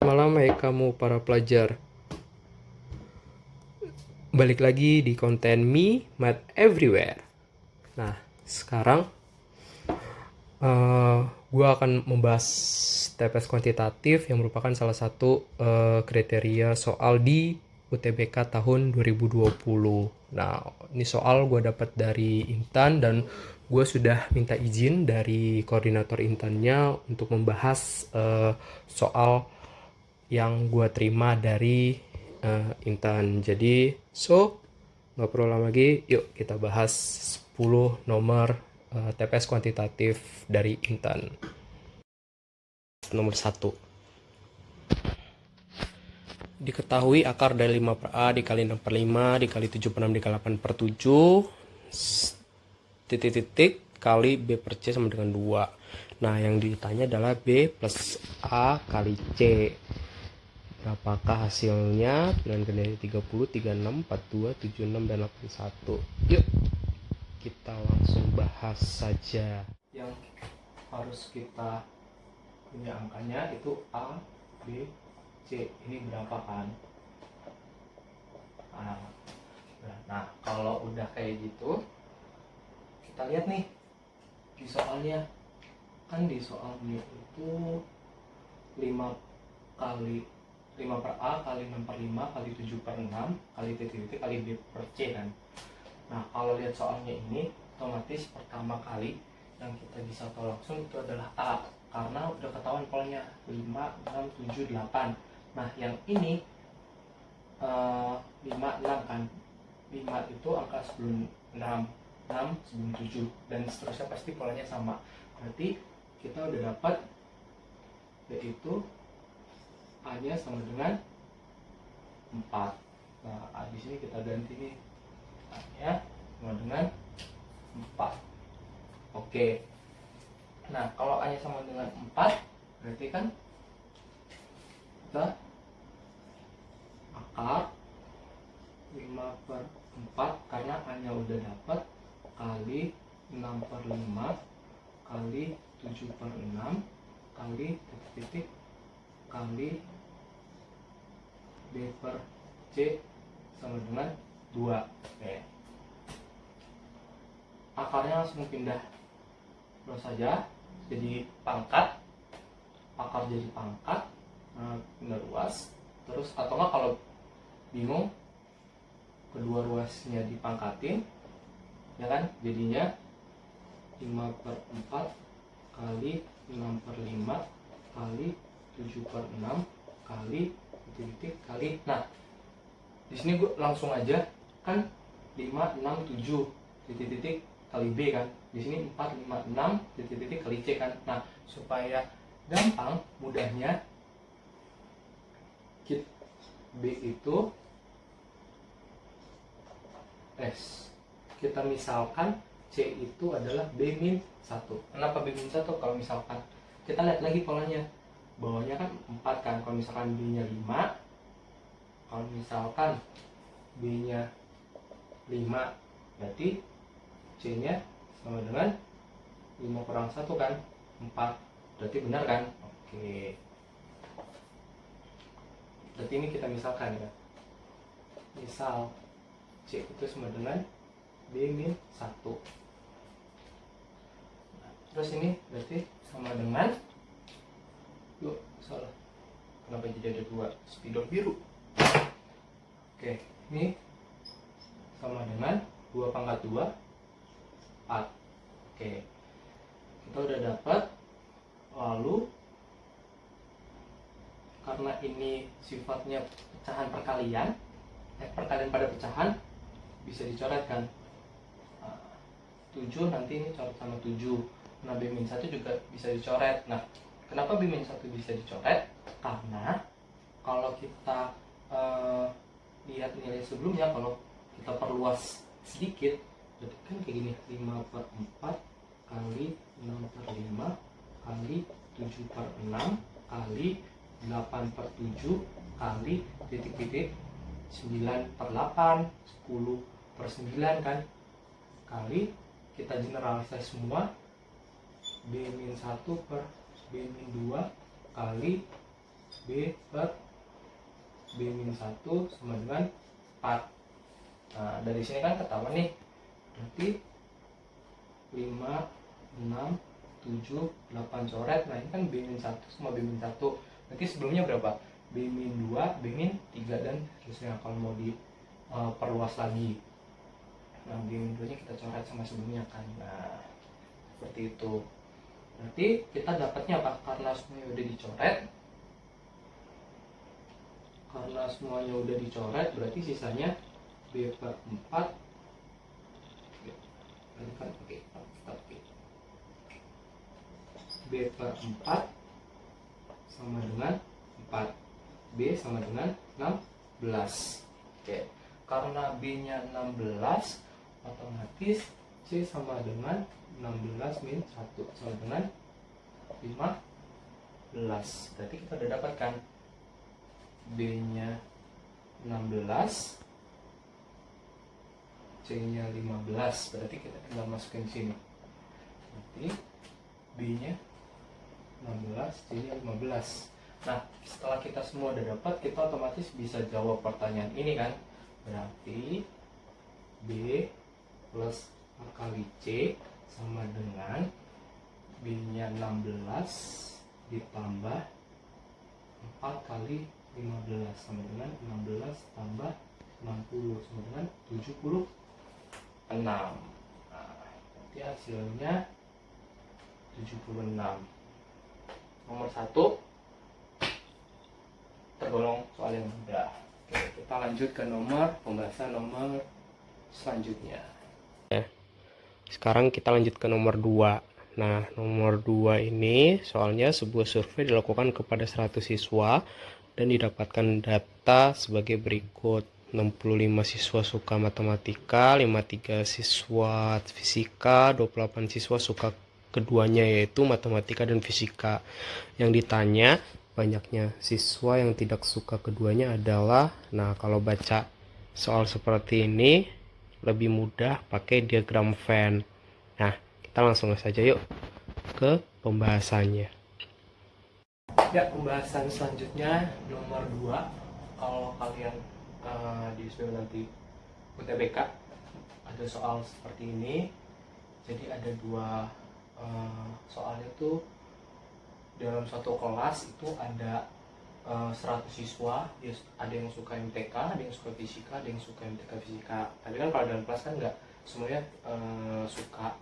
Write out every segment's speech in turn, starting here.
Malam, hai kamu para pelajar. Balik lagi di konten Me Math Everywhere. Nah, sekarang uh, gue akan membahas TPS kuantitatif yang merupakan salah satu kriteria soal di UTBK tahun 2020. Nah, ini soal gue dapat dari Intan dan gue sudah minta izin dari koordinator Intannya untuk membahas soal yang gue terima dari Intan. Jadi, nggak perlu lama lagi, yuk kita bahas 10 nomor TPS kuantitatif dari Intan. Nomor 1. Diketahui akar dari 5 per A dikali 6 per 5 dikali 7 per 6 dikali 8 per 7 titik-titik kali B per C sama dengan 2. Nah, yang ditanya adalah B plus A kali C. Berapakah hasilnya? Pilihan dari 30, 36, 42, 76, dan 81. Yuk, kita langsung bahas saja. Yang harus kita punya angkanya itu A, B, C. Ini berapa kan? Nah, kalau udah kayak gitu, kita lihat nih di soalnya. Kan di soalnya itu 5 kali 5 per A kali 6 per 5 kali 7 per 6 kali titik-titik kali B per C kan. Nah, kalau lihat soalnya ini, otomatis pertama kali yang kita bisa tahu langsung itu adalah A, karena udah ketahuan polanya 5, 6, 7, 8. Nah, yang ini 5, 6 kan. 5 itu angka sebelum 6, 6 sebelum 7, dan seterusnya pasti polanya sama. Berarti kita udah dapat yaitu A-nya sama dengan 4. Nah, di sini kita ganti nih. A-nya sama dengan 4. Oke. Nah, kalau A-nya sama dengan 4, berarti kan kita akar 5 per 4, karena A-nya udah dapat, kali 6 per 5 kali 7 per 6 kali titik-titik kali B per C sama dengan 2. Oke. Akarnya langsung pindah terus saja jadi pangkat. Akar jadi pangkat, pindah ruas. Terus atau enggak kalau bingung, kedua ruasnya dipangkatin, ya kan, jadinya 5 per 4 kali 6 per 5 kali 7 per 6 kali titik-titik kali. Nah, di sini gue langsung aja kan 5, 6, 7 titik-titik kali B kan. Di sini 4, 5, 6 titik-titik kali C kan. Nah, supaya gampang, mudahnya B itu kita misalkan C itu adalah B-1. Kenapa B-1? Kalau misalkan kita lihat lagi polanya, bawahnya kan 4 kan. Kalau misalkan B-nya 5, kalau misalkan B-nya 5, berarti C-nya sama dengan 5 kurang 1 kan, 4. Berarti benar kan? Oke. Berarti ini kita misalkan ya. Misal C itu sama dengan B-1. Nah, terus ini berarti sama dengan, yuk, salah. Kenapa jadi ada 2 spidol biru? Oke, ini sama dengan 2 pangkat 2, 4. Oke, kita udah dapat. Lalu karena ini sifatnya pecahan perkalian, perkalian pada pecahan, bisa dicoret kan. 7 nanti ini coret sama 7. Nah, B-1 juga bisa dicoret. Nah, kenapa B-1 bisa dicoret? Karena kalau kita lihat nilai sebelumnya, kalau kita perluas sedikit, berarti kan kayak gini, 5 per 4 kali 6 per 5 kali 7 per 6 kali 8 per 7 kali titik-titik 9 per 8, 10 per 9 kan, kali kita generalisasi semua, B-1 per B-2 kali B per B-1 sama dengan 4. Nah, dari sini kan ketahuan nih, berarti 5, 6, 7, 8 coret. Nah, ini kan B-1 sama B-1. Nanti sebelumnya berapa? B-2, B-3, dan seterusnya kalau mau diperluas lagi. Nah, B-2 nya kita coret sama sebelumnya kan. Nah, seperti itu. Nanti kita dapatnya apa? Karena semuanya udah dicoret. Karena semuanya udah dicoret, berarti sisanya B per 4. B per 4 sama dengan 4. B sama dengan 16. Oke. Karena B-nya 16, otomatis C sama dengan 16 min 1 sama dengan 15. Berarti kita udah dapatkan B-nya 16, C-nya 15. Berarti kita tinggal masukin sini. Berarti B-nya 16, C-nya 15. Nah, setelah kita semua udah dapat, kita otomatis bisa jawab pertanyaan ini kan. Berarti B plus A kali C sama dengan B-nya 16 ditambah 4 kali 15 sama dengan 16 tambah 60 sama dengan 76. Nah, nanti hasilnya 76. Nomor 1 tergolong soal yang mudah. Oke, kita lanjut ke pembahasan nomor selanjutnya. Sekarang kita lanjut ke nomor 2. Nah, nomor 2 ini soalnya sebuah survei dilakukan kepada 100 siswa dan didapatkan data sebagai berikut. 65 siswa suka matematika, 53 siswa fisika, 28 siswa suka keduanya yaitu matematika dan fisika. Yang ditanya banyaknya siswa yang tidak suka keduanya adalah, nah kalau baca soal seperti ini lebih mudah pakai diagram Venn. Nah, kita langsung saja yuk ke pembahasannya. Ya, pembahasan selanjutnya nomor 2. Kalau kalian di SBM nanti UTBK ada soal seperti ini. Jadi ada dua soalnya tuh dalam satu kelas itu ada 100 siswa, ada yang suka MTK, ada yang suka fisika, ada yang suka MTK fisika. Tapi kan kalau dalam kelas kan nggak semuanya suka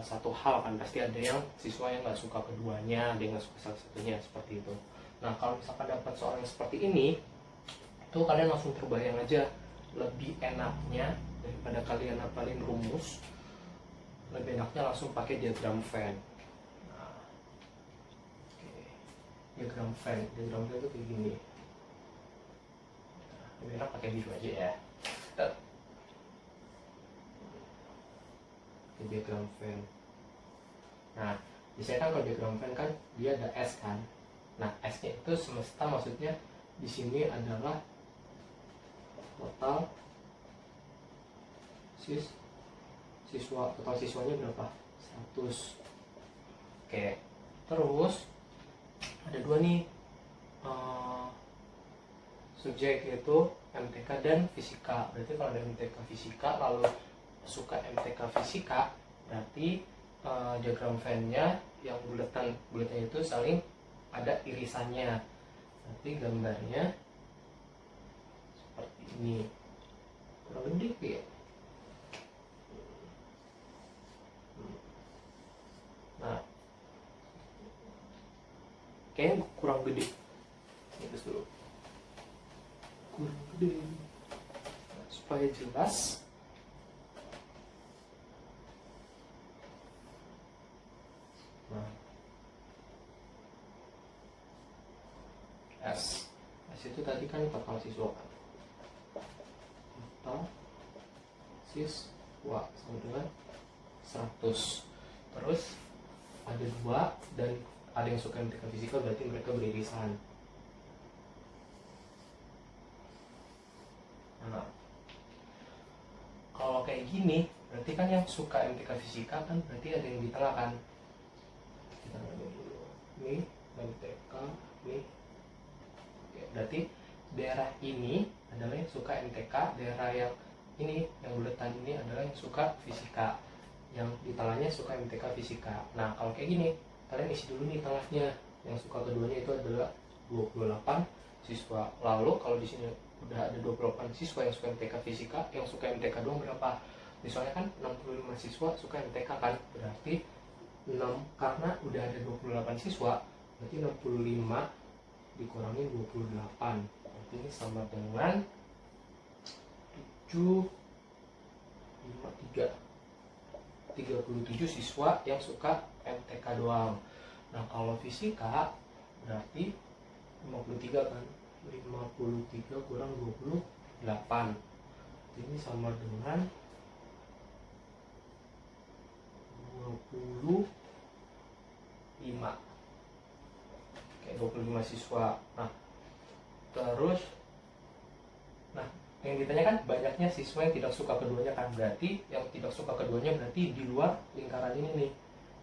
satu hal kan, pasti ada yang siswa yang nggak suka keduanya, ada yang nggak suka salah satunya, seperti itu. Nah, kalau misalkan dapat soal yang seperti ini, itu kalian langsung terbayang aja, lebih enaknya daripada kalian hafalin rumus, lebih enaknya langsung pakai diagram Venn. Diagram Venn itu kayak gini. Lebih enak pakai biru aja ya. Diagram Venn. Nah, biasanya kan kalau diagram Venn kan dia ada S kan. Nah, S-nya itu semesta, maksudnya di sini adalah total siswa, total siswanya berapa? 100. Oke. Terus ada dua nih subjek, yaitu MTK dan fisika. Berarti kalau ada MTK fisika lalu suka MTK fisika, berarti diagram Venn-nya yang buletannya itu saling ada irisannya. Nanti gambarnya seperti ini, kurang gede ya. Nah, kayaknya kurang gede. Ini dulu kurang gede. Nah, supaya jelas, nah, S itu tadi kan total siswa kan, total siswa sama dengan 100. Terus ada dua dan ada yang suka MTK fisika, berarti mereka beririsan. Nah, kalau kayak gini berarti kan yang suka MTK fisika kan berarti ada yang di tengah kan. Kita ambil dulu, ini MTK, ini berarti daerah ini adalah yang suka MTK, daerah yang ini yang buletan ini adalah yang suka fisika, yang di tengahnya suka MTK fisika. Nah kalau kayak gini kalian isi dulu nih tengahnya, yang suka keduanya itu adalah 28 siswa. Lalu kalau di sini udah ada 28 siswa yang suka MTK fisika, yang suka MTK doang berapa? Misalnya kan 65 siswa suka MTK kan, berarti 6, karena udah ada 28 siswa, berarti 65 dikurangi 28, berarti ini sama dengan 7, 5, 3, 37 siswa yang suka MTK doang. Nah kalau fisika berarti 53 kan, 53 kurang 28, ini sama dengan 25. Kayak 25 siswa. Nah terus, nah yang ditanyakan banyaknya siswa yang tidak suka keduanya kan, berarti yang tidak suka keduanya berarti di luar lingkaran ini nih.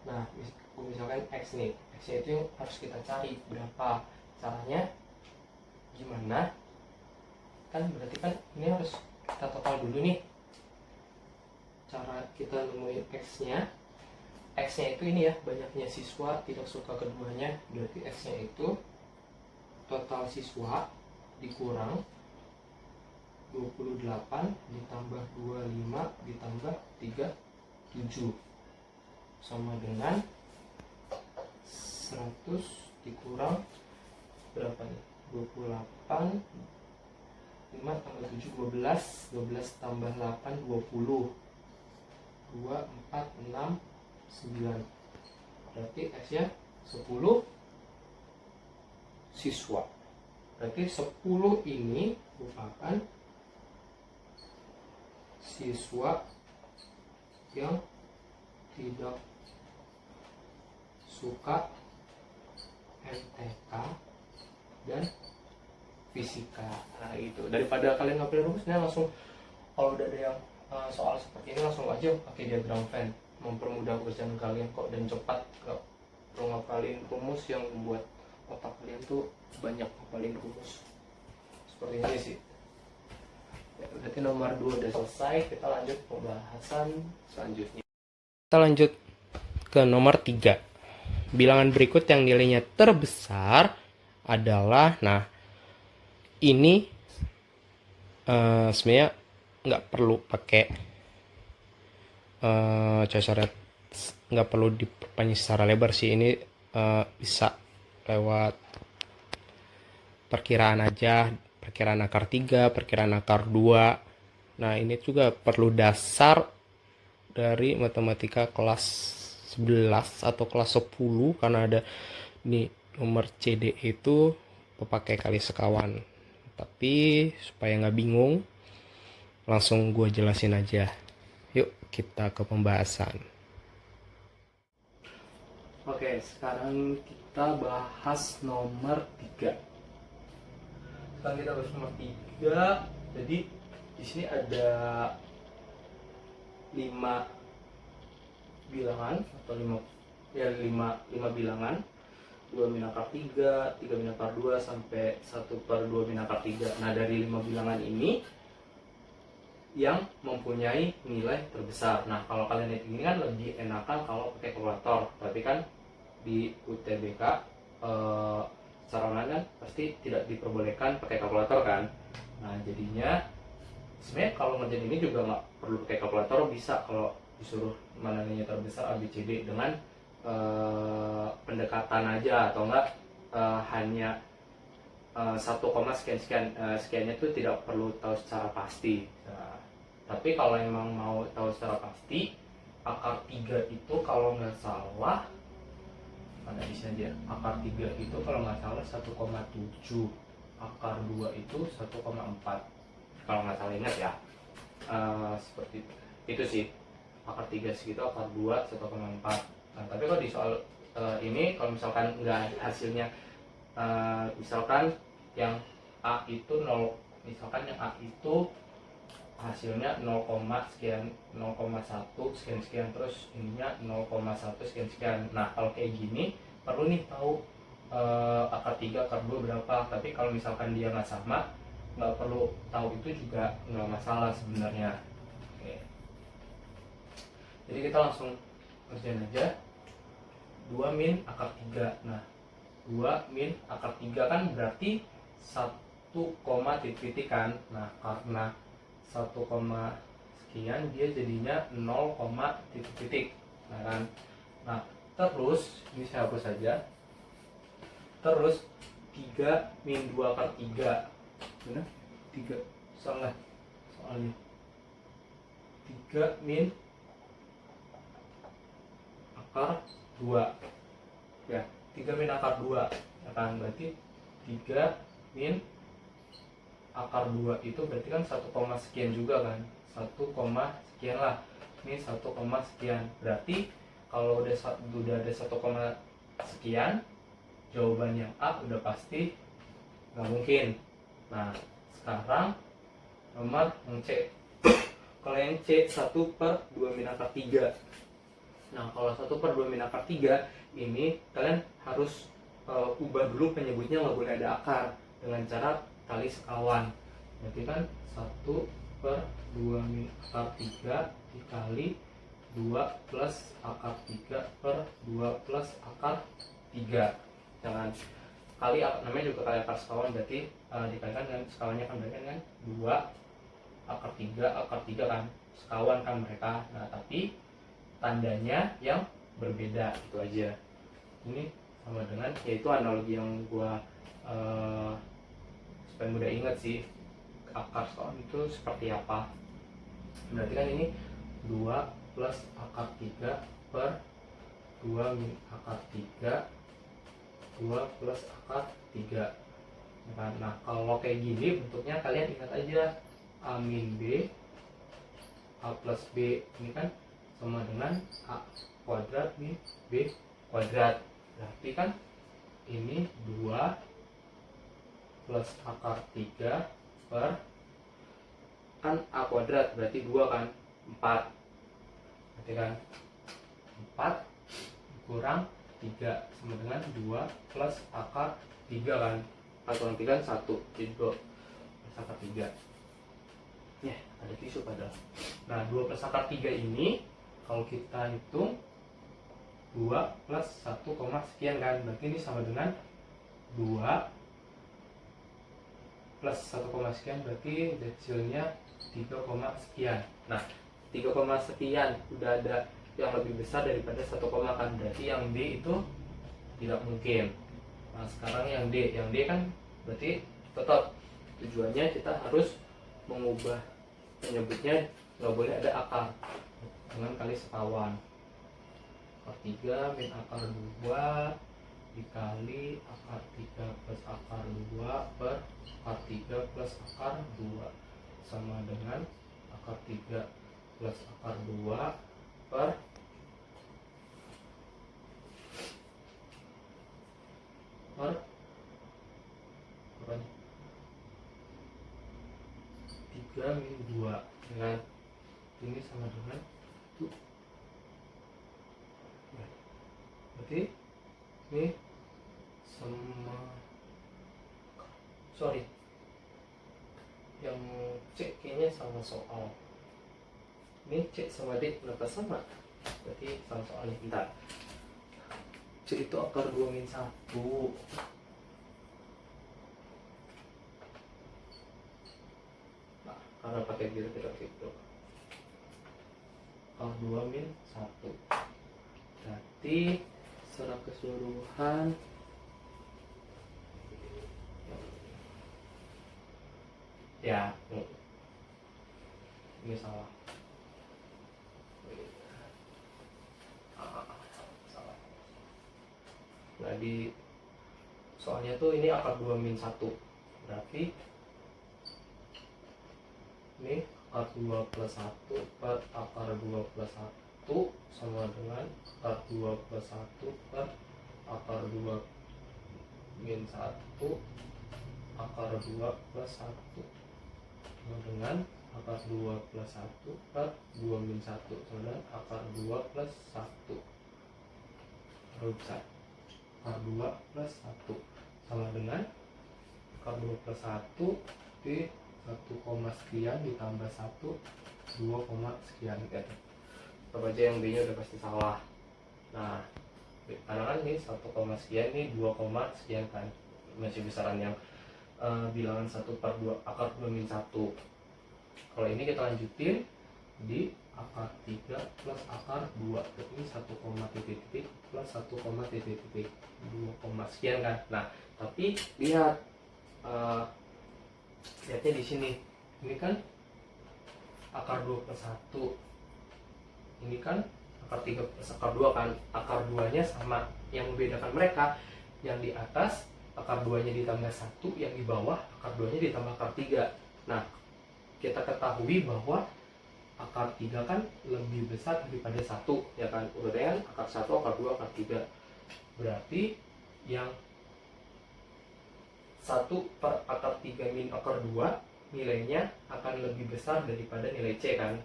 Nah misalkan X nih, X itu yang harus kita cari berapa. Caranya gimana? Kan berarti kan ini harus kita total dulu nih. Cara kita nemuin X-nya, X-nya itu ini ya, banyaknya siswa tidak suka keduanya, berarti X-nya itu total siswa dikurang 28 ditambah 25 ditambah 37 sama dengan 100 dikurang berapa nih? 28, 5 tambah 7 12, 12 tambah 8 20, 2 4 6 9, berarti X nya 10 siswa. Berarti 10 ini merupakan siswa yang tidak suka MTK dan fisika. Nah itu, daripada kalian ngapalin rumusnya, langsung kalau udah ada yang soal seperti ini langsung aja pakai diagram Venn, mempermudah pekerjaan kalian kok dan cepat. Gak perlu ngapalin rumus yang membuat otak kalian tuh banyak ngapalin rumus seperti ini sih. Ya, berarti nomor 2 udah selesai, kita lanjut pembahasan selanjutnya. Kita lanjut ke nomor 3. Bilangan berikut yang nilainya terbesar adalah, nah ini sebenarnya nggak perlu pakai coret, nggak perlu diperpanjang secara lebar sih, ini bisa lewat perkiraan aja, perkiraan akar 3, perkiraan akar 2. Nah ini juga perlu dasar dari matematika kelas 11 atau kelas 10, karena ada nih nomor CD itu pepakai kali sekawan. Tapi supaya nggak bingung, langsung gue jelasin aja. Yuk kita ke pembahasan. Oke, sekarang kita bahas nomor 3. Sekarang kita bahas nomor 3. Jadi di sini ada 5 bilangan atau 5 bilangan, 2 min akar 3, 3 min akar 2 sampai 1/2 min akar 3. Nah, dari 5 bilangan ini yang mempunyai nilai terbesar. Nah, kalau kalian lihat ini kan lebih enakan kalau pakai kalkulator. Tapi kan di UTBK secara online kan pasti tidak diperbolehkan pakai kalkulator kan. Nah, jadinya sebenarnya kalau ngerjain ini juga nggak perlu pakai kalkulator, bisa kalau disuruh mana nilainya terbesar ABCD dengan pendekatan aja, atau enggak hanya 1, sekian sekian, sekiannya itu tidak perlu tahu secara pasti. Nah, tapi kalau emang mau tahu secara pasti, akar 3 itu kalau nggak salah, mana bisa aja, akar 3 itu kalau nggak salah 1,7, akar 2 itu 1,4 kalau nggak salah, ingat ya. Seperti itu sih, akar 3 segitu, akar 2 1,4. Nah, tapi kalau di soal ini, kalau misalkan nggak hasilnya, misalkan yang A itu 0, misalkan yang A itu hasilnya 0, sekian, 0,1 sekian sekian, terus ininya 0,1 sekian sekian. Nah, kalau kayak gini perlu nih tahu akar 3 akar 2 berapa. Tapi kalau misalkan dia nggak sama, nggak perlu tahu itu juga nggak masalah sebenarnya. Oke. Jadi kita langsung kerjain aja. 2 min akar 3. Nah, 2 min akar 3 kan berarti 1 koma titik-titik kan. Nah, karena 1 koma sekian dia jadinya 0 koma titik-titik. Nah kan. Nah, terus ini saya hapus saja. Terus 3 min 2 akar 3. Benar? 3. Salah soalnya. 3 min akar 2. Ya, 3 min akar 2. Ya kan, berarti 3 min akar 2 itu berarti kan 1 koma sekian juga kan. 1 koma sekian lah. Ini 1 koma sekian. Berarti kalau udah ada 1 koma sekian, jawaban yang A udah pasti nggak mungkin. Nah, sekarang nomor yang C. Kalau yang C 1 per 2 min akar 3. Nah, kalau 1 per 2 min akar 3 ini kalian harus ubah dulu penyebutnya, nggak boleh ada akar, dengan cara kali sekawan. Berarti kan 1 per 2 min akar 3 dikali 2 plus akar 3 per 2 plus akar 3. Jangan kali, namanya juga kali akar sekawan, berarti dikalikan dengan sekawannya kan berarti kan 2 akar 3 kan sekawan kan mereka. Nah, tapi tandanya yang berbeda, itu aja. Ini sama dengan, yaitu analogi yang gua supaya mudah ingat sih akar sekawan itu seperti apa. Berarti kan ini 2 plus akar 3 per 2 min akar 3, 2 plus akar 3. Nah, kalau kayak gini bentuknya kalian ingat aja A min B, A plus B ini kan sama dengan A kuadrat min B kuadrat. Berarti kan ini 2 plus akar 3 per, kan A kuadrat berarti 2 kan, 4. Berarti kan 4 kurang 3 sama dengan 2 plus akar 3 kan. 4 kurang 3 kan 1, jadi 2 plus akar 3. Ya, ada tisu padahal. Nah, 2 plus akar 3 ini kalau kita hitung 2 plus 1 koma sekian kan. Berarti ini sama dengan 2 plus 1 koma sekian, berarti hasilnya 3 koma sekian. Nah, 3 koma sekian udah ada yang lebih besar daripada 1 koma kan, berarti yang D itu tidak mungkin. Nah, sekarang yang D kan berarti tetap tujuannya kita harus mengubah penyebutnya, nggak boleh ada akar, dengan kali sekawan. Akar 3 min akar 2 dikali akar 3 plus akar 2 per akar 3 plus akar 2 sama dengan akar 3 plus akar 2 per berapa nih? 3 min 2 dengan ini sama dengan itu. Berarti ini sama, sorry, yang C kayaknya sama soal. Ini C sama D kenapa sama? Berarti sama soalnya. Bentar. C itu akar 2 min 1. Nah, karena pakai tidak itu akar 2 min 1. Berarti secara keseluruhan ya, ini salah. Salah. Jadi soalnya tuh ini akar 2 min 1. Berarti ini akar 2 plus 1 per akar 2 plus 1 sama dengan akar 2 plus 1 per akar 2 min 1 akar 2 plus 1 sama dengan akar 2 plus 1 per 2 min 1 sama dengan akar 2 plus 1. Rusak. akar 2 plus 1 sama dengan akar 2 plus 1 di 1, sekian ditambah 1 2, sekian gitu. Coba aja yang B nya udah pasti salah. Nah karena kan ini 1, sekian, ini 2, sekian kan, masih besaran yang bilangan 1/2 akar 2 min 1. Kalau ini kita lanjutin di akar 3 plus akar 2, ini 1, titik plus 1, titik 2, sekian kan. Nah tapi lihat lihatnya di sini, ini kan akar 2 plus 1, ini kan akar 3 plus akar 2 kan, akar 2 nya sama. Yang membedakan mereka, yang di atas akar 2 nya ditambah 1, yang di bawah akar 2 nya ditambah akar 3. Nah kita ketahui bahwa akar 3 kan lebih besar daripada 1 ya kan, urutan akar 1, akar 2, akar 3. Berarti yang 1 per akar 3 min akar 2 nilainya akan lebih besar daripada nilai C kan,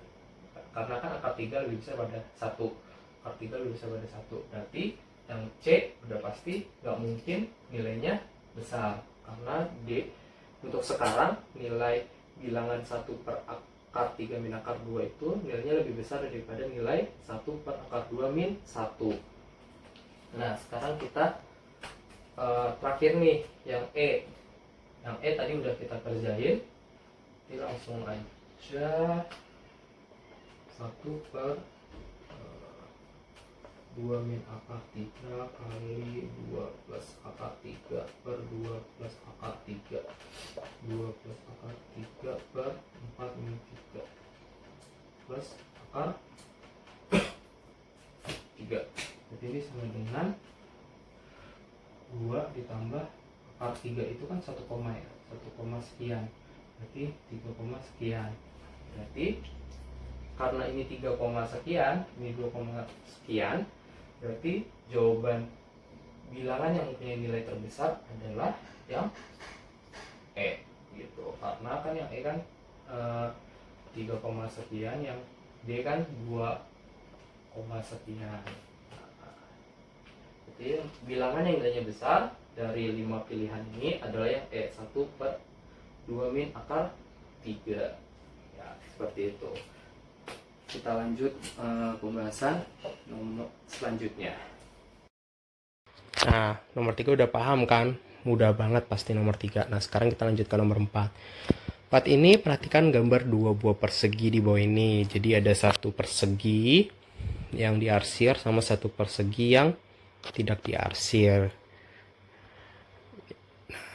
karena kan akar 3 lebih besar pada 1, akar 3 lebih besar pada 1. Berarti yang C udah pasti nggak mungkin nilainya besar, karena D untuk sekarang nilai bilangan 1 per akar 3 min akar 2 itu nilainya lebih besar daripada nilai 1 per akar 2 min 1. Nah sekarang kita terakhir nih yang E. Yang E tadi udah kita kerjain, jadi langsung aja 1 per 2 min akar 3 kali 2 plus akar 3 per 2 plus akar 3, 2 plus akar 3 per 4 min 3 plus akar 3. Jadi ini sama dengan 2 ditambah akar 3 itu kan 1, ya, 1, sekian, berarti 3, sekian. Berarti karena ini 3, sekian, ini 2, sekian, berarti jawaban bilangan yang mempunyai nilai terbesar adalah yang E gitu. Karena kan yang E kan 3, sekian, yang D kan 2, sekian. Jadi bilangan yang nilainya besar dari 5 pilihan ini adalah yang E, 1 per 2 min akar 3 ya, seperti itu. Kita lanjut pembahasan nomor selanjutnya. Nah, nomor 3 udah paham kan? Mudah banget pasti nomor 3. Nah, sekarang kita lanjut ke nomor 4. 4 ini perhatikan gambar 2 buah persegi di bawah ini. Jadi ada 1 persegi yang diarsir sama 1 persegi yang tidak diarsir.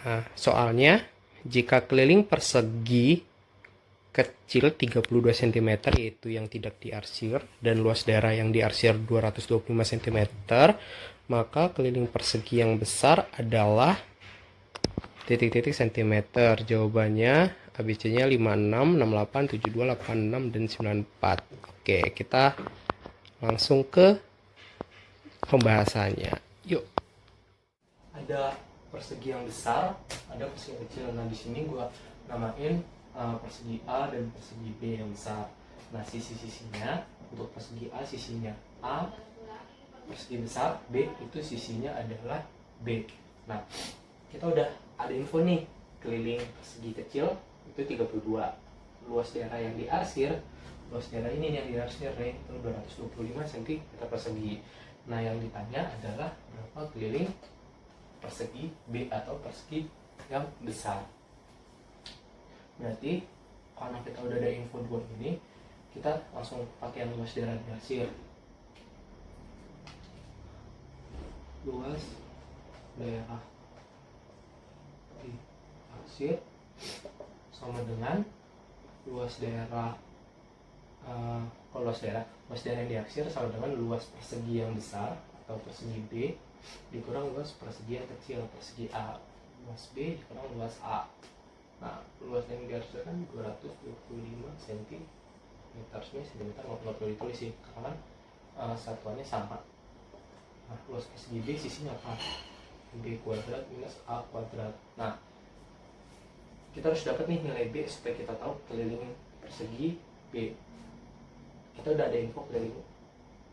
Nah, soalnya jika keliling persegi kecil 32 cm yaitu yang tidak diarsir dan luas daerah yang diarsir 225 cm, maka keliling persegi yang besar adalah titik-titik cm. Jawabannya ABC-nya 56, 68, 72, 86 dan 94. Oke, kita langsung ke pembahasannya. Yuk. Ada persegi yang besar, ada persegi yang kecil. Nah di sini gua namain persegi A dan persegi B yang besar. Nah sisi-sisinya, untuk persegi A sisinya A, persegi besar, B itu sisinya adalah B. Nah kita udah ada info nih, keliling persegi kecil itu 32, luas daerah yang diarsir, luas daerah ini yang diarsir nih itu 225 cm persegi. Nah yang ditanya adalah berapa keliling persegi B atau persegi yang besar. Berarti karena kita udah ada info dua ini, kita langsung pakai yang luas daerah diarsir. Luas daerah diarsir sama dengan luas daerah luas daerah yang diarsir sama dengan luas persegi yang besar atau persegi B dikurang luas persegi yang kecil, persegi A. Luas B dikurang luas A. Nah, luas yang diarsir kan 225 cm. Cm nggak perlu ditulis sih, karena satuannya sama. Nah, luas persegi B sisinya apa? B kuadrat minus A kuadrat. Nah, kita harus dapat nih nilai B supaya kita tahu keliling persegi B. Kita udah ada info keliling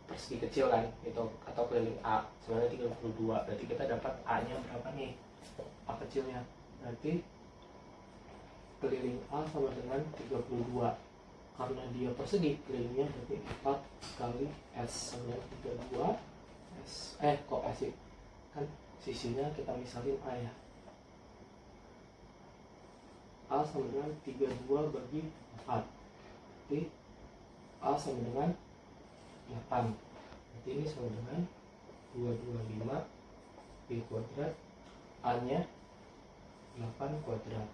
persegi kecil kan itu, atau keliling A sebenarnya 32, berarti kita dapat A nya berapa nih, A kecilnya, berarti keliling A sama dengan 32, karena dia persegi kelilingnya berarti 4 kali S sama dengan 32 S, kok S sih, kan sisinya kita misalin A ya, A sama dengan 32 bagi 4, berarti A sama dengan 8, berarti ini sama dengan 225 B kuadrat, A nya 8 kuadrat,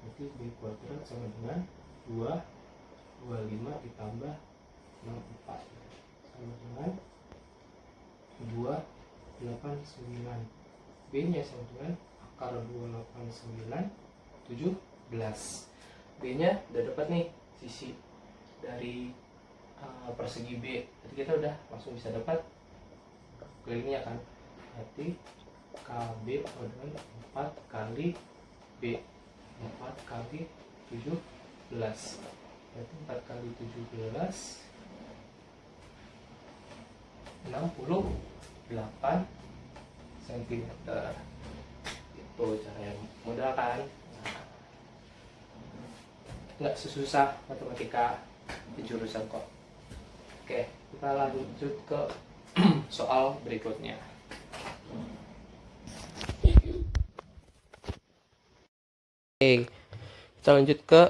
berarti B kuadrat sama dengan 225 ditambah 64 sama dengan 289. B nya sama dengan akar 289 17. B nya udah dapat nih sisi dari persegi B, jadi kita udah langsung bisa dapat kelilingnya kan, berarti KB sama dengan 4 kali B, 4 kali 17, berarti 4 kali 17 68 cm. Itu cara yang mudah kan, nggak sesusah matematika di jurusan kok. Oke, kita lanjut ke soal berikutnya. Oke, kita lanjut ke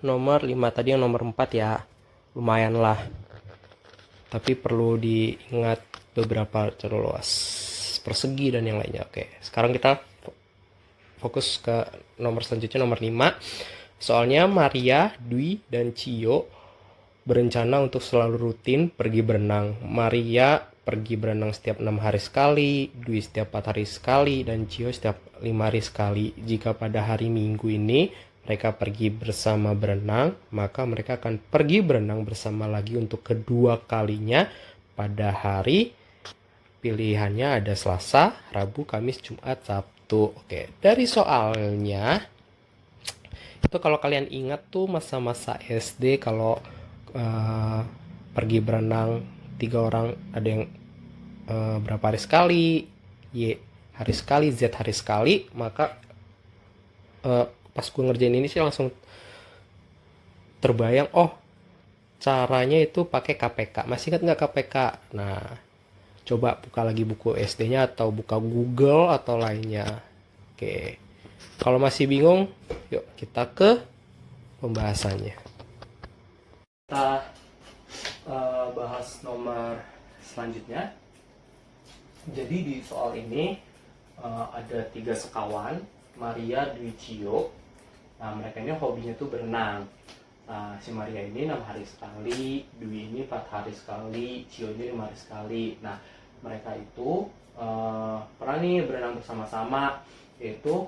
nomor 5. Tadi yang nomor 4 ya, lumayan lah. Tapi perlu diingat beberapa cara luas, persegi dan yang lainnya. Oke, sekarang kita fokus ke nomor selanjutnya, nomor 5. Soalnya Maria, Dwi, dan Cio berencana untuk selalu rutin pergi berenang. Maria pergi berenang setiap 6 hari sekali, Dwi setiap 4 hari sekali, dan Cio setiap 5 hari sekali. Jika pada hari Minggu ini mereka pergi bersama berenang, maka mereka akan pergi berenang bersama lagi untuk kedua kalinya pada hari pilihannya ada Selasa, Rabu, Kamis, Jumat, Sabtu. Oke, dari soalnya itu kalau kalian ingat tuh masa-masa SD, kalau pergi berenang 3 orang, ada yang berapa hari sekali, Y hari sekali, Z hari sekali, maka pas gue ngerjain ini sih langsung terbayang, oh caranya itu pakai KPK. Masih ingat nggak KPK? Nah, coba buka lagi buku SD-nya atau buka Google atau lainnya. Oke, kalau masih bingung, yuk kita ke pembahasannya. Kita bahas nomor selanjutnya. Jadi di soal ini ada 3 sekawan, Maria, Dwi, Cio. Nah, mereka ini hobinya tuh berenang. Nah, si Maria ini 6 hari sekali, Dwi ini 4 hari sekali, Cio ini 5 hari sekali. Nah, mereka itu pernah nih berenang bersama-sama, yaitu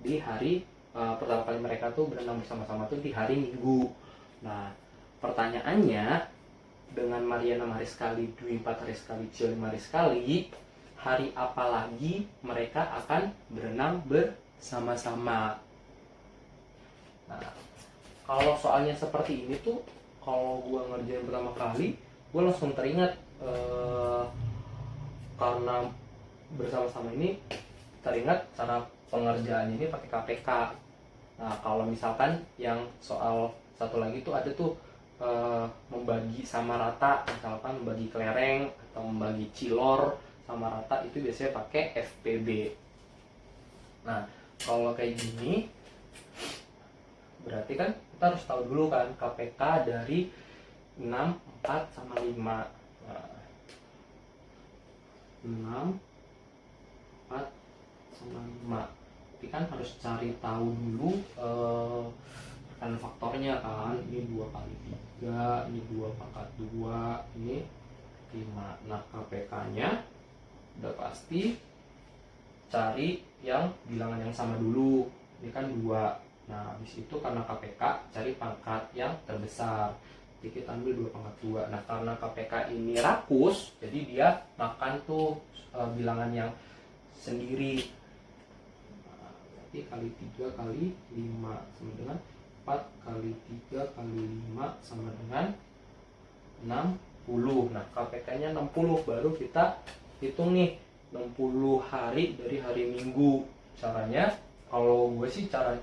di hari pertama kali mereka tuh berenang bersama-sama tuh di hari Minggu. Nah, pertanyaannya, dengan Maria 6 hari sekali, Dwi 4 hari sekali, Cio 5 hari sekali, hari apa lagi mereka akan berenang bersama-sama? Nah, kalau soalnya seperti ini tuh, kalau gue ngerjain pertama kali, gue langsung teringat karena bersama-sama ini, teringat cara pengerjaannya ini pakai KPK. Nah, kalau misalkan yang soal satu lagi tuh ada tuh membagi sama rata, misalkan membagi kelereng atau membagi cilor sama rata, itu biasanya pakai FPB. Nah, kalau kayak gini berarti kan kita harus tahu dulu kan KPK dari 6, 4, sama 5. Nah, 6, 4, sama 5. Tapi kan harus cari tahu dulu kan faktornya kan. Ini 2 kali 3, ini 2 pangkat 2, ini 5. Nah, KPK-nya udah pasti cari yang bilangan yang sama dulu. Ini kan 2. Nah, habis itu karena KPK cari pangkat yang terbesar. Jadi kita ambil 2 pangkat 2. Nah, karena KPK ini rakus, jadi dia makan tuh bilangan yang sendiri. Nah, berarti kali 3 kali 5 sama dengan 4 kali 3 kali 5 sama dengan 6 Nah, KPK-nya 60, baru kita hitung nih 60 hari dari hari Minggu. Caranya, kalau gue sih cara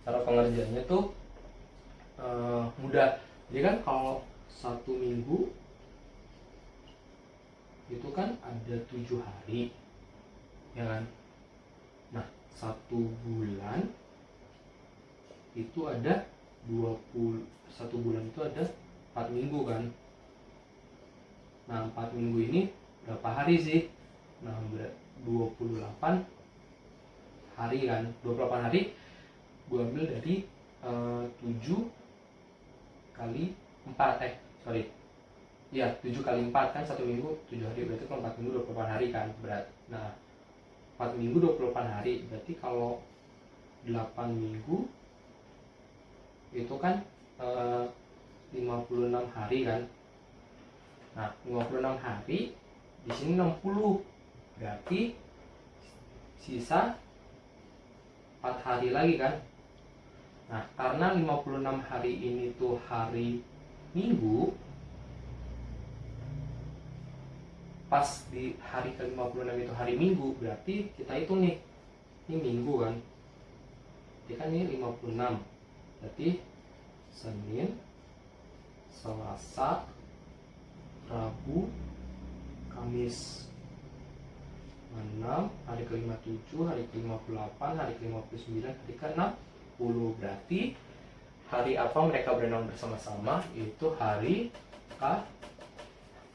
pengerjaannya tuh mudah. Jadi kan kalau 1 minggu itu kan ada 7 hari, ya kan? Nah, 1 bulan itu ada 1 bulan itu ada 4 minggu kan. Nah, 4 minggu ini berapa hari sih? Nah, 28 hari kan. 28 hari gue ambil dari 7 kali 4, sorry. Ya, 7 kali 4 kan 1 minggu 7 hari, berarti kalau 4 minggu 28 hari kan berat. Nah, 4 minggu 28 hari, berarti kalau 8 minggu itu kan 56 hari kan. Nah, 56 hari di sini 60, berarti sisa 4 hari lagi kan. Nah, karena 56 hari ini tuh hari Minggu, pas di hari ke-56 itu hari Minggu, berarti kita hitung nih, ini Minggu kan, jadi kan ini 56, berarti Senin, Selasa, Rabu, Kamis 6, hari ke-57, hari ke-58, hari ke-59, hari ke-60. Berarti hari apa mereka berenang bersama-sama? Itu hari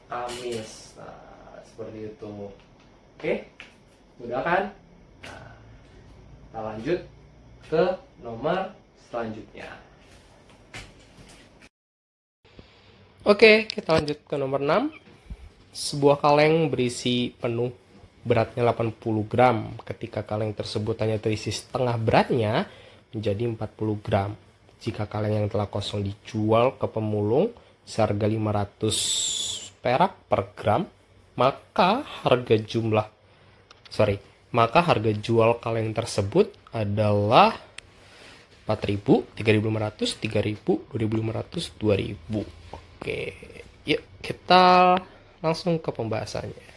Kamis. Nah, seperti itu. Oke, mudah kan? Nah, kita lanjut ke nomor selanjutnya. Oke, kita lanjut ke nomor 6. Sebuah kaleng berisi penuh beratnya 80 gram. Ketika kaleng tersebut hanya terisi setengah beratnya, menjadi 40 gram. Jika kaleng yang telah kosong dijual ke pemulung seharga 500 perak per gram, maka harga jual kaleng tersebut adalah 4.000, 3.500, 3.000, 2.500, 2.000. Oke, yuk kita langsung ke pembahasannya.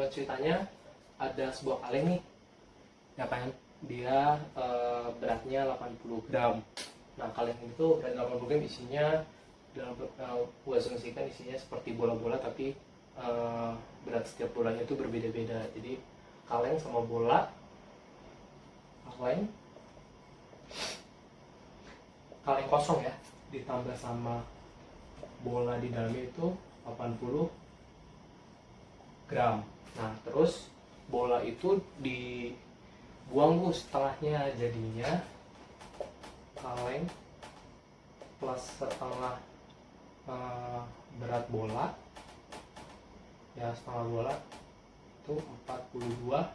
Ceritanya ada sebuah kaleng nih, ya kan? Dia beratnya 80 gram. Nah, kaleng itu berat 80 gram, isinya dalam gue asumsikan isinya seperti bola-bola, tapi berat setiap bolanya itu berbeda-beda. Jadi kaleng sama bola, kaleng kosong ya, ditambah sama bola di dalamnya itu 80 gram. Nah, terus bola itu dibuang tuh setengahnya, jadinya kaleng plus setengah berat bola, ya setengah bola itu 42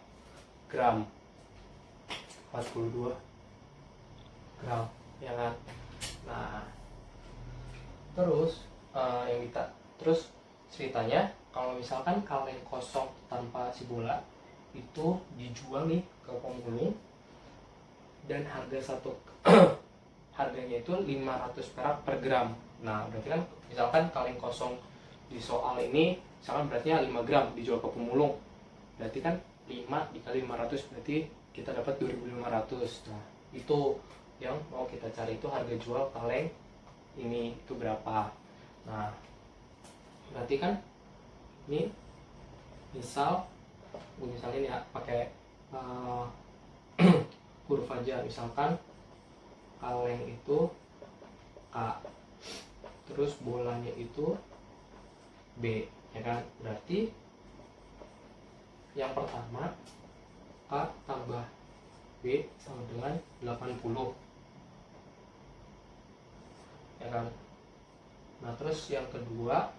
gram. 42 gram, ya kan? Nah, terus terus ceritanya kalau misalkan kaleng kosong tanpa si bola itu dijual nih ke pemulung, dan harganya itu 500 perak per gram. Nah, berarti kan misalkan kaleng kosong di soal ini misalkan beratnya 5 gram dijual ke pemulung, berarti kan 5 dikali 500 berarti kita dapat 2.500. Nah, itu yang mau kita cari, itu harga jual kaleng ini itu berapa. Nah, berarti kan ini misalnya ini ya, pakai huruf aja, misalkan kaleng itu A, terus bolanya itu B, ya kan? Berarti yang pertama A tambah B sama dengan 80, ya kan? Nah, terus yang kedua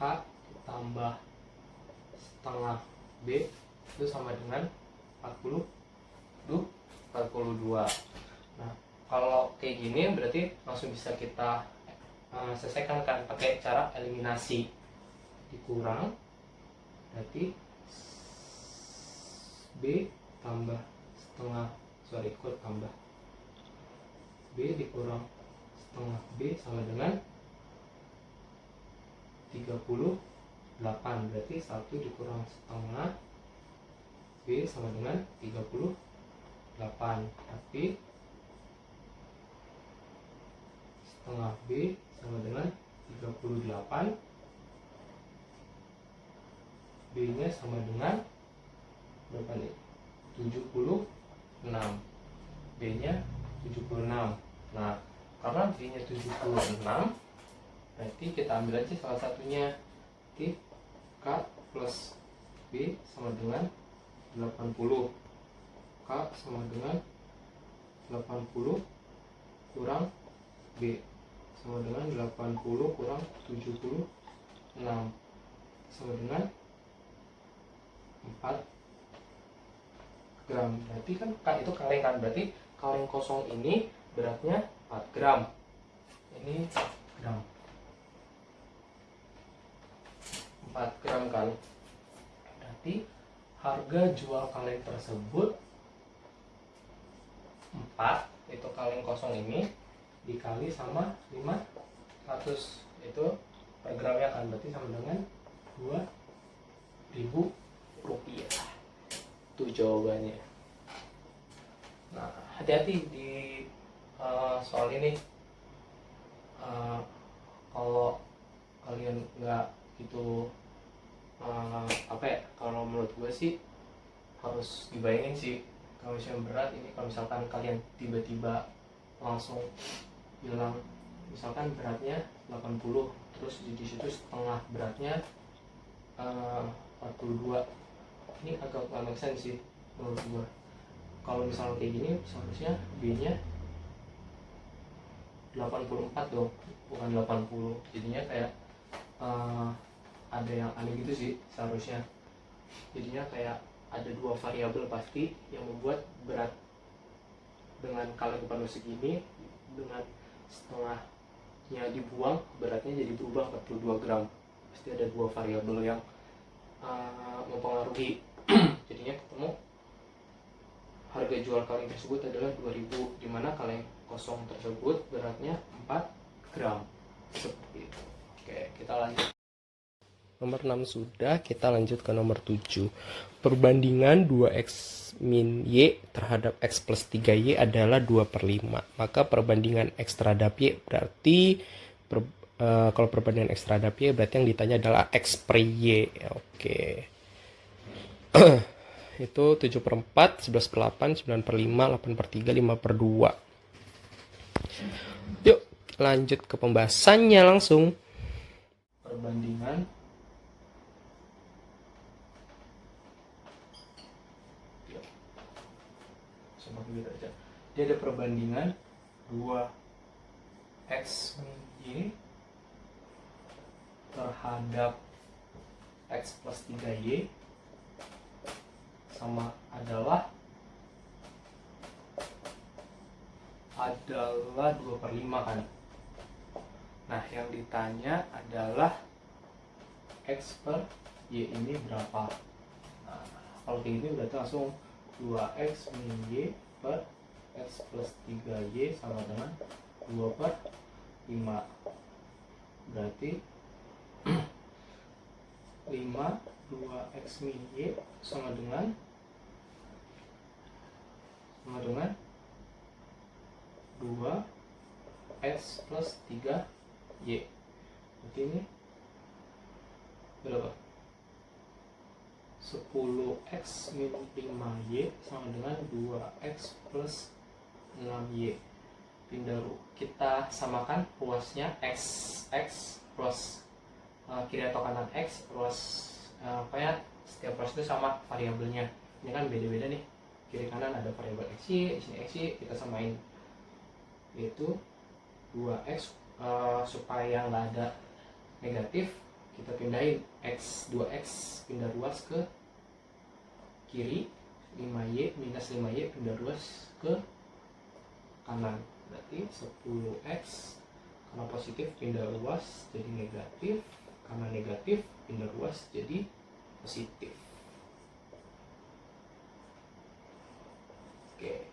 A tambah setengah B itu sama dengan 42. Nah, kalau kayak gini berarti langsung bisa kita selesaikan kan pakai cara eliminasi. Dikurang, berarti B tambah setengah, tambah B dikurang setengah B sama dengan 38. Berarti 1 dikurang setengah B sama dengan 38. Tapi setengah B sama dengan 38. B nya sama dengan berapa nih? 76. B nya 76. Nah, karena B nya 76, berarti kita ambil aja salah satunya. Berarti K plus B sama dengan 80. K sama dengan 80 kurang B sama dengan 80 kurang 76 sama dengan 4 gram. Berarti kan K itu kaleng kan, berarti kaleng kosong ini beratnya 4 gram. Ini gram, 4 gram kan. Berarti harga jual kaleng tersebut 4, itu kaleng kosong ini, dikali sama 500, itu per gramnya kan, berarti sama dengan 2.000 rupiah. Itu jawabannya. Nah, hati-hati di soal ini. Kalau kalian nggak gitu kalau menurut gue sih harus dibayangin sih, kalau misalnya berat ini, kalau misalkan kalian tiba-tiba langsung bilang misalkan beratnya 80, terus di situ setengah beratnya 42, ini agak nggak make sense sih menurut gue. Kalau misalnya kayak gini seharusnya B nya 84 dong, bukan 80. Jadinya kayak ada yang aneh gitu sih seharusnya. Jadinya kayak ada dua variabel pasti yang membuat berat dengan kaleng penuh segini, dengan setengahnya dibuang, beratnya jadi berubah 42 gram. Pasti ada dua variabel yang mempengaruhi. Jadinya ketemu harga jual kaleng tersebut adalah 2000, dimana kaleng kosong tersebut beratnya 4 gram. Seperti itu. Oke, kita lanjut. Nomor 6 sudah, kita lanjut ke nomor 7. Perbandingan 2x min y terhadap x plus 3y adalah 2/5. Maka perbandingan x terhadap y berarti kalau perbandingan x terhadap y berarti yang ditanya adalah x per y. Oke. Itu 7/4, 11/8, 9/5, 8/3, 5/2. Yuk, lanjut ke pembahasannya langsung. Perbandingan aja. Dia ada perbandingan 2x min y terhadap x plus 3y sama adalah 2/5 kan. Nah, yang ditanya adalah x per y ini berapa. Nah, kalau kayak gini berarti langsung 2x min y per x plus 3y sama dengan 2/5. Berarti 2x min y sama dengan 2x plus 3y. Berarti ini berapa? 10x min 5y sama dengan 2x plus 6y. Kita samakan ruasnya x plus kiri atau kanan x, ruas setiap ruas itu sama variabelnya. Ini kan beda-beda nih, kiri kanan ada variabel xy, di sini xy, kita samain, yaitu 2x. Supaya nggak ada negatif, kita pindahin x, 2x pindah ruas ke kiri, 5y minus 5y pindah ruas ke kanan. Berarti 10x karena positif pindah ruas jadi negatif, karena negatif pindah ruas jadi positif. Oke,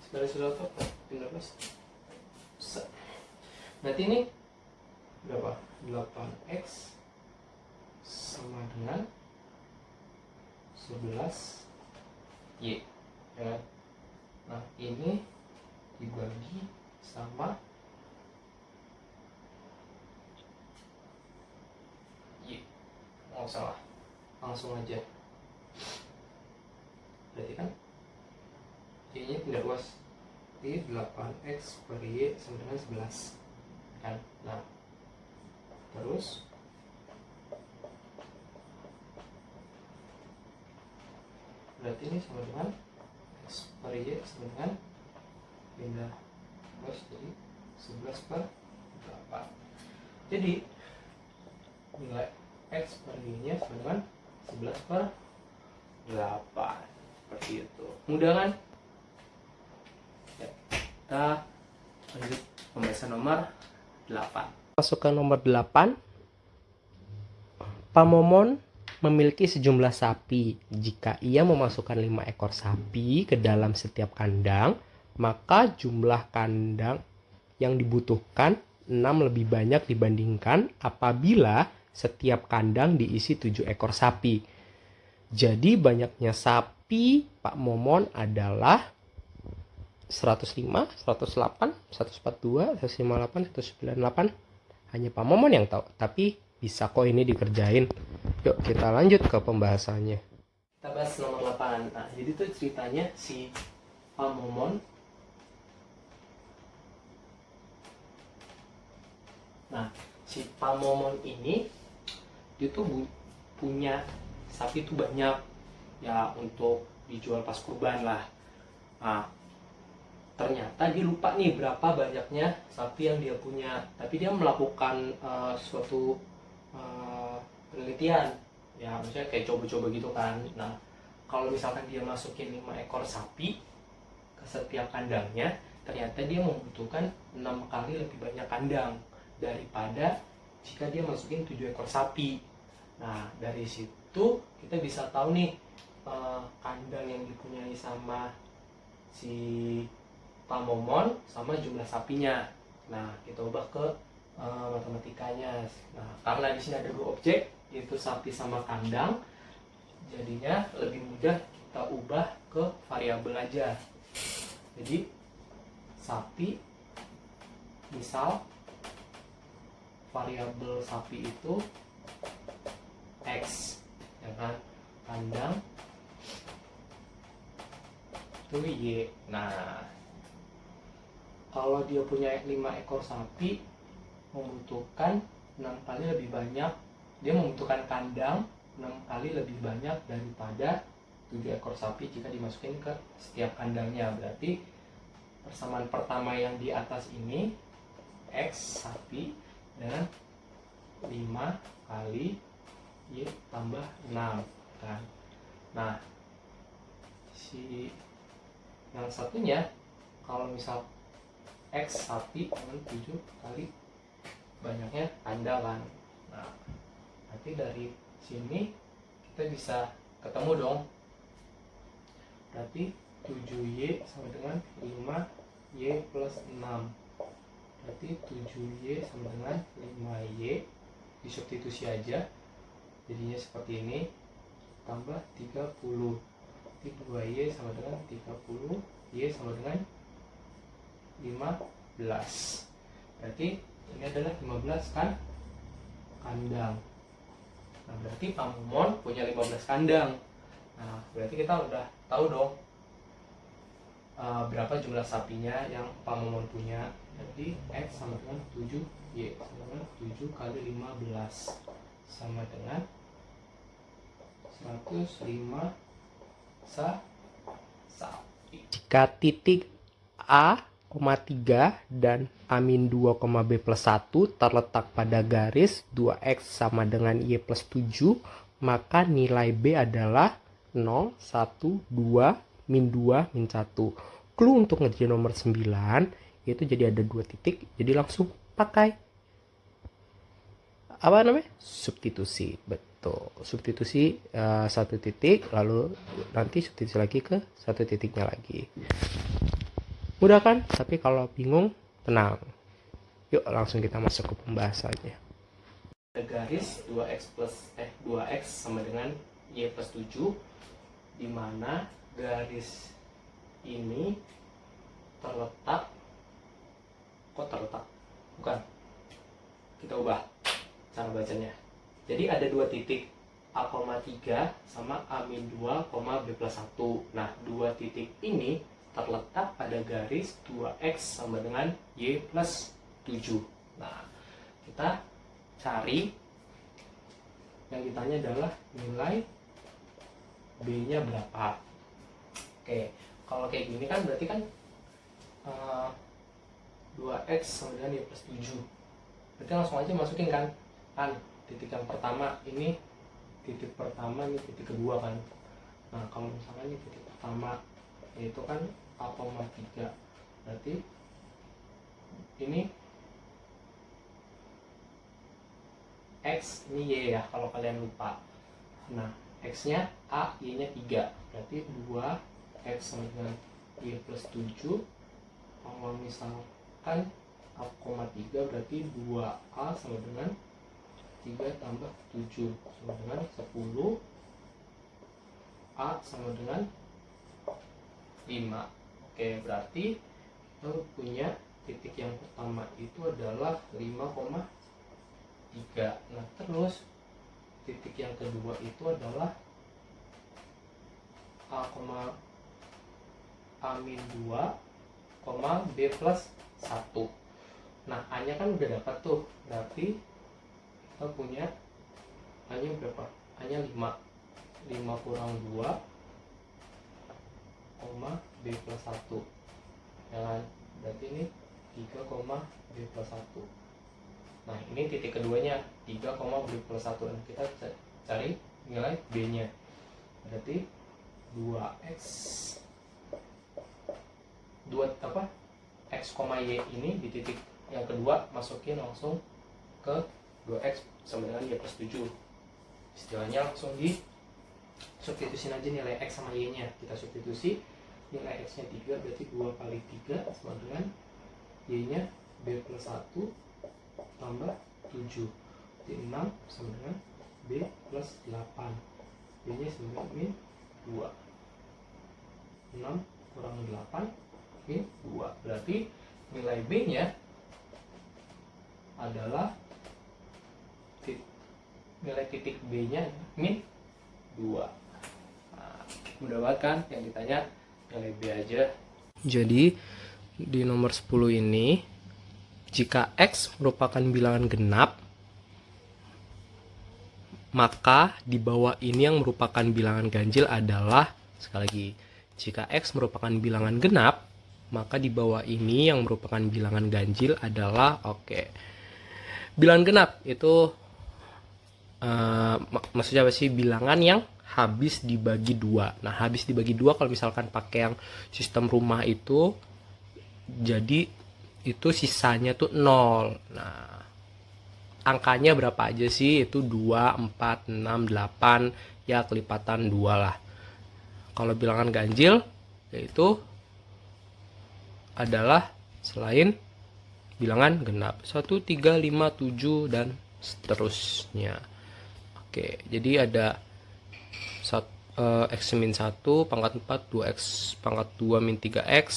segala sesuatu pindah ruas. Berarti ini berapa? 8x sama dengan 11Y ya. Nah ini dibagi sama Y, nggak salah, langsung aja. Berarti kan Y nya tidak luas, di 8X per Y sama dengan 11 kan. Nah terus berarti ini sama dengan X per Y sama dengan pindah luas jadi 11 per 8. Jadi nilai X per Y nya sama dengan 11 per 8. Seperti itu. Mudah kan? Ya, kita lanjut pembahasan nomor 8. Masuk ke nomor 8. Pak Momon memiliki sejumlah sapi. Jika ia memasukkan 5 ekor sapi ke dalam setiap kandang, maka jumlah kandang yang dibutuhkan 6 lebih banyak dibandingkan apabila setiap kandang diisi 7 ekor sapi. Jadi banyaknya sapi Pak Momon adalah 105, 108, 142, 158, 198. Hanya Pak Momon yang tahu, tapi bisa kok ini dikerjain. Yuk kita lanjut ke pembahasannya. Kita bahas nomor 8. Nah, jadi tuh ceritanya si Pak Momon. Nah, si Pak Momon ini dia tuh punya sapi tuh banyak ya untuk dijual pas kurban lah. Nah, ternyata dia lupa nih berapa banyaknya sapi yang dia punya. Tapi dia melakukan suatu penelitian ya, maksudnya kayak coba-coba gitu kan. Nah, kalau misalkan dia masukin 5 ekor sapi ke setiap kandangnya, ternyata dia membutuhkan 6 kali lebih banyak kandang daripada jika dia masukin 7 ekor sapi. Nah, dari situ kita bisa tahu nih kandang yang dipunyai sama si Pak Momon sama jumlah sapinya. Nah, kita ubah ke matematikanya. Nah, karena di sini ada 2 objek, yaitu sapi sama kandang, jadinya lebih mudah kita ubah ke variabel aja. Jadi sapi, misal variabel sapi itu X, ya kan? Kandang itu Y. Nah, kalau dia punya 5 ekor sapi, membutuhkan 6 kali lebih banyak, dia membutuhkan kandang 6 kali lebih banyak daripada 7 ekor sapi jika dimasukin ke setiap kandangnya. Berarti persamaan pertama yang di atas ini X sapi dengan 5 kali Y tambah 6 kan. Nah, si yang satunya kalau misal X sapi dengan 7 kali banyaknya kandang kan. Nah, nanti dari sini kita bisa ketemu dong. Berarti 7Y sama dengan 5Y plus 6. Berarti 7Y sama dengan 5Y, disubstitusi aja, jadinya seperti ini, tambah 30. Berarti 2Y sama dengan 30, Y sama dengan 15. Berarti ini adalah 15 kan kandang. Nah, berarti Pak Momon punya 15 kandang. Nah, berarti kita udah tahu dong berapa jumlah sapinya yang Pak Momon punya. Jadi X sama dengan 7, Y sama dengan 7 kali 15 sama dengan 105 sapi. Jika titik A, 3 dan A-2, B plus 1 terletak pada garis 2X sama dengan Y plus 7, maka nilai B adalah 0, 1, 2, min 2, min 1. Clue untuk ngerjain nomor 9 itu jadi ada 2 titik, jadi langsung pakai apa namanya? Substitusi. Betul. Substitusi 1 titik, lalu nanti substitusi lagi ke 1 titiknya lagi. Mudah kan? Tapi kalau bingung, tenang. Yuk langsung kita masuk ke pembahasannya. ada garis 2x sama dengan y plus 7, di mana garis ini terletak, bukan, kita ubah cara bacanya. Jadi ada dua titik, A,3 sama A-2, B plus 1. Nah, dua titik ini terletak pada garis 2x sama dengan y plus 7. Nah, kita cari, yang ditanya adalah nilai B-nya berapa. Oke, kalau kayak gini kan berarti kan 2x sama dengan y plus 7. Berarti langsung aja masukin kan titik yang pertama ini titik pertama, ini titik kedua kan. Nah, kalau misalkan ini titik pertama yaitu kan A,3, berarti ini X, ini Y ya kalau kalian lupa. Nah, X nya A, Y nya 3, berarti 2X sama dengan Y plus 7. Kalau misalkan A,3 berarti 2A sama dengan 3 tambah 7 sama dengan 10. A sama dengan 5. Oke, berarti kita punya titik yang pertama itu adalah 5,3. Nah, terus titik yang kedua itu adalah A,2, B plus 1. Nah, A nya kan udah dapat tuh, berarti kita punya A nya berapa? A nya 5 kurang 2, B plus 1 ya kan? Berarti ini 3, B plus 1. Nah, ini titik keduanya 3, B plus 1. Dan kita cari nilai B nya, berarti 2x X, Y ini di titik yang kedua masukin langsung ke 2x sama dengan y plus 7. Istilahnya langsung di substitusin aja nilai x sama y nya. Kita substitusi, nilai x nya 3, berarti 2 kali 3 sama dengan y nya b plus 1 tambah 7, jadi 6 sama dengan b plus 8. Y nya sama dengan min 2. 6 kurang 8 min 2. Berarti nilai b nya adalah nilai titik B nya min 2. Nah, mudah banget kan, yang ditanya nilai B aja. Jadi di nomor 10 ini, jika X merupakan bilangan genap, maka di bawah ini yang merupakan bilangan ganjil adalah, sekali lagi, jika X merupakan bilangan genap, maka di bawah ini yang merupakan bilangan ganjil adalah, bilangan genap itu maksudnya apa sih? Bilangan yang habis dibagi 2. Nah, habis dibagi 2 kalau misalkan pakai yang sistem rumah itu, jadi itu sisanya tuh 0. Nah, angkanya berapa aja sih? Itu 2, 4, 6, 8, ya kelipatan 2 lah. Kalau bilangan ganjil yaitu adalah selain bilangan genap 1, 3, 5, 7 dan seterusnya. Oke, jadi ada x min 1 pangkat 4, 2x pangkat 2 min 3x,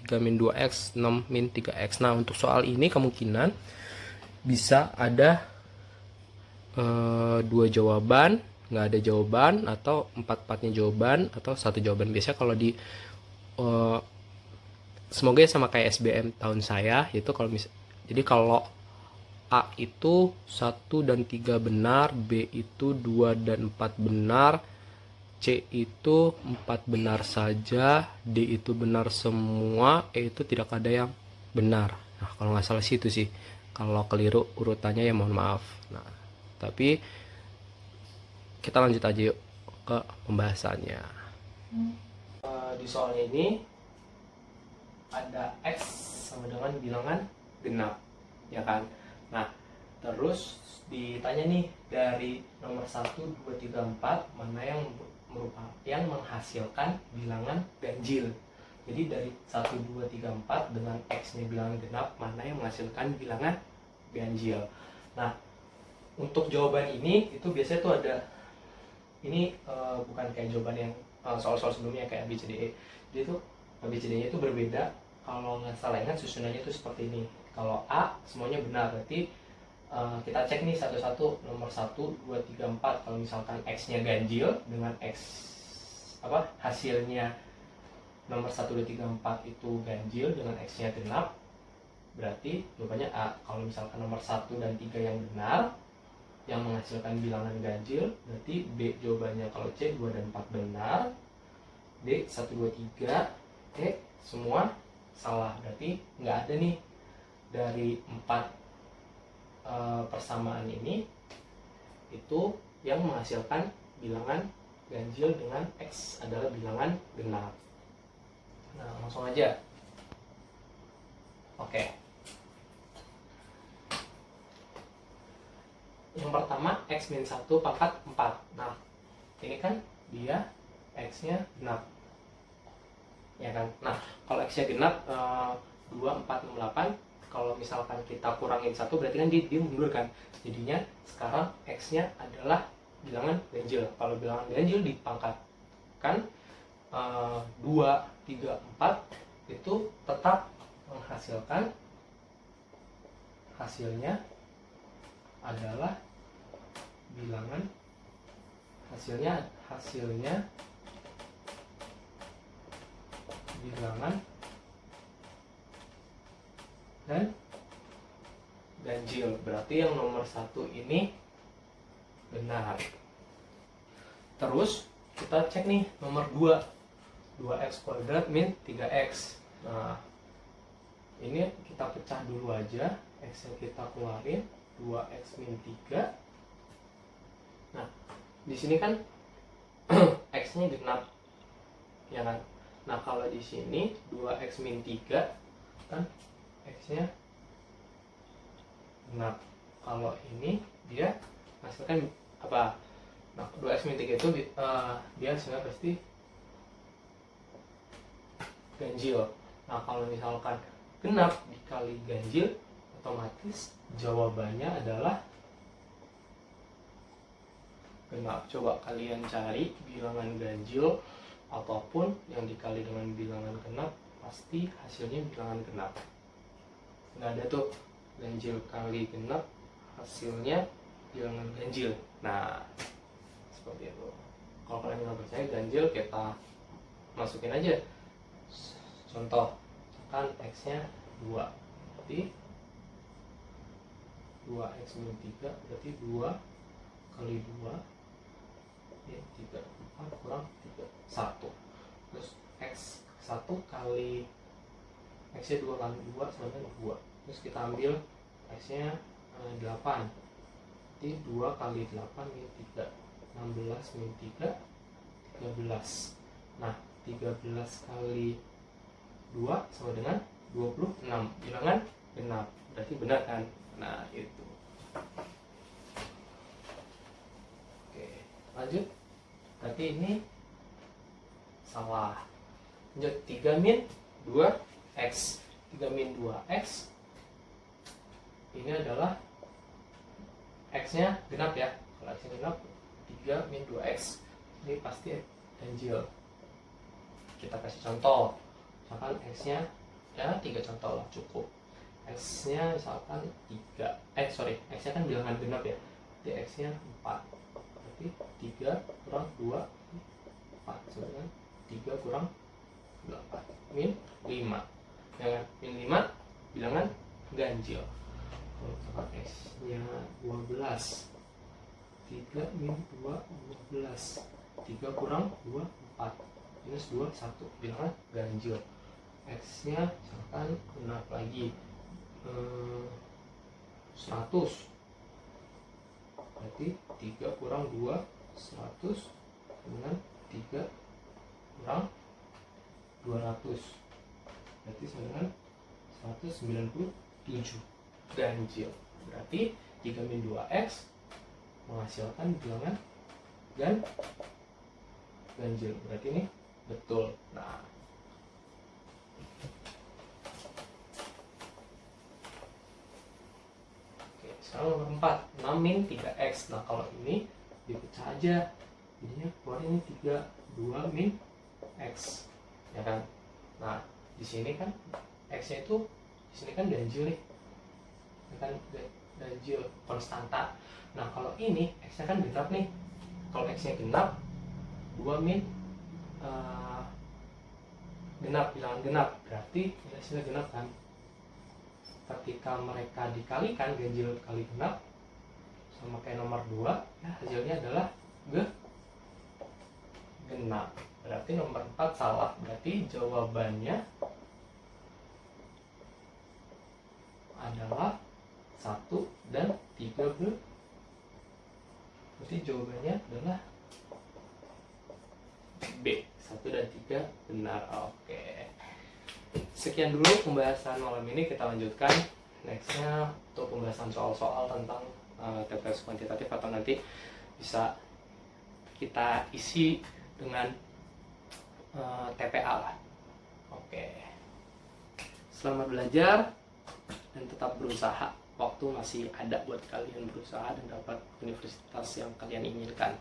3 min 2x, 6 min 3x. Nah, untuk soal ini kemungkinan bisa ada 2 jawaban, nggak ada jawaban, atau 4-4-nya jawaban, atau 1 jawaban. Biasanya kalau di semoga sama kayak SBM tahun saya, itu kalau jadi kalau A itu 1 dan 3 benar, B itu 2 dan 4 benar, C itu 4 benar saja, D itu benar semua, E itu tidak ada yang benar. Nah, kalau nggak salah sih itu sih. Kalau keliru urutannya ya mohon maaf. Nah, tapi kita lanjut aja yuk ke pembahasannya. Di soalnya ini ada X sama dengan bilangan genap, ya kan? Nah, terus ditanya nih, dari nomor 1, 2, 3, 4 mana yang menghasilkan bilangan ganjil. Jadi dari 1, 2, 3, 4 dengan X nya bilangan genap, mana yang menghasilkan bilangan ganjil. Nah, untuk jawaban ini itu biasanya tuh ada ini bukan kayak jawaban yang soal-soal sebelumnya kayak B, C, D, E. Jadi tuh B, C, D, E itu berbeda. Kalau nggak salah ingat susunannya itu seperti ini. Kalau A semuanya benar, berarti kita cek nih satu-satu, nomor 1, 2, 3, 4. Kalau misalkan X-nya ganjil dengan X hasilnya nomor 1, 2, 3, 4 itu ganjil dengan X-nya genap, berarti jawabannya A. Kalau misalkan nomor 1 dan 3 yang benar, yang menghasilkan bilangan ganjil, berarti B jawabannya. Kalau C 2 dan 4 benar, D 1, 2, 3, E semua salah. Berarti nggak ada nih dari 4 persamaan ini itu yang menghasilkan bilangan ganjil dengan X adalah bilangan genap. Nah, langsung aja. Oke. Yang pertama X min 1 pangkat 4. Nah, ini kan dia X-nya genap, ya kan? Nah, kalau X-nya genap 2, 4, 6, 8. Kalau misalkan kita kurangin 1 berarti kan dia mundur kan. Jadinya sekarang X-nya adalah bilangan ganjil. Kalau bilangan ganjil dipangkatkan 2, 3, 4 itu tetap menghasilkan hasilnya adalah bilangan hasilnya bilangan dan ganjil. Berarti yang nomor 1 ini benar. Terus kita cek nih nomor 2, 2x kuadrat min 3x. Nah, ini kita pecah dulu aja, x yang kita keluarin 2x min 3. Nah, di sini kan x-nya genap, ya kan? Nah, kalau di sini 2x min 3 kan x-nya genap. Kalau ini dia hasilkan apa? Nah, 2x min 3 itu dia hasilnya pasti ganjil. Nah, kalau misalkan genap dikali ganjil, otomatis jawabannya adalah genap. Coba kalian cari bilangan ganjil ataupun yang dikali dengan bilangan genap, pasti hasilnya bilangan genap. Nggak ada tuh ganjil kali genap hasilnya bilangan ganjil. Nah, seperti itu. Kalau kalian nggak percaya ganjil, kita masukin aja contoh. Kan x-nya 2, berarti 2x min 3 berarti 2 kali 2 ya 3, 4 kurang 3, 1. Terus x 1 kali x nya 2 kali 2 sama dengan 2. Terus kita ambil x nya 8, berarti 2 kali 8 min 3, 16 min 3, 13. Nah, 13 kali 2 sama dengan 26, bilangan genap. Berarti benar kan? Nah, itu. Oke, lanjut. Berarti ini salah. Lanjut, 3 min 2x. 3 min 2x ini adalah x-nya genap ya. Kalau x-nya genap 3 min 2x ini pasti ganjil. Kita kasih contoh. Misalkan x-nya ya 3 contoh lah cukup. X-nya misalkan 3. X-nya kan bilangan genap ya. Jadi x-nya 4. Berarti 3 kurang 2 4 sama dengan 3 kurang 8 min 5. Ya kan? Min 5 bilangan ganjil. Kalau misalkan x-nya 12. 3 min 2 12. 3 kurang 2 4 minus 2 1, bilangan ganjil. X-nya misalkan genap lagi 100, berarti 3 kurang 2 100 dengan 3 kurang 200, berarti sama dengan 197, ganjil. Berarti 3 min 2x menghasilkan bilangan ganjil. Berarti ini betul. Nah, oke, Sekarang nomor 4, 6 min 3x. Nah kalau ini dipecah aja, jadinya keluar ini 3, 2 min x, ya kan. Nah di sini kan x nya itu di sini kan ganjil nih, ya kan, ganjil konstanta. Nah kalau ini x nya kan genap nih, kalau x nya genap 2 min genap, bilangan genap, berarti hasilnya genap kan. Ketika mereka dikalikan, ganjil kali genap sama kayak nomor 2, ya hasilnya adalah genap. Berarti nomor 4 salah. Berarti jawabannya adalah 1 dan 3 berarti jawabannya adalah B, 1 dan 3 benar. Oke. Sekian dulu pembahasan malam ini, kita lanjutkan nextnya untuk pembahasan soal-soal tentang TPS kuantitatif, atau nanti bisa kita isi dengan TPA lah. Oke. Selamat belajar dan tetap berusaha. Waktu masih ada buat kalian berusaha dan dapat universitas yang kalian inginkan.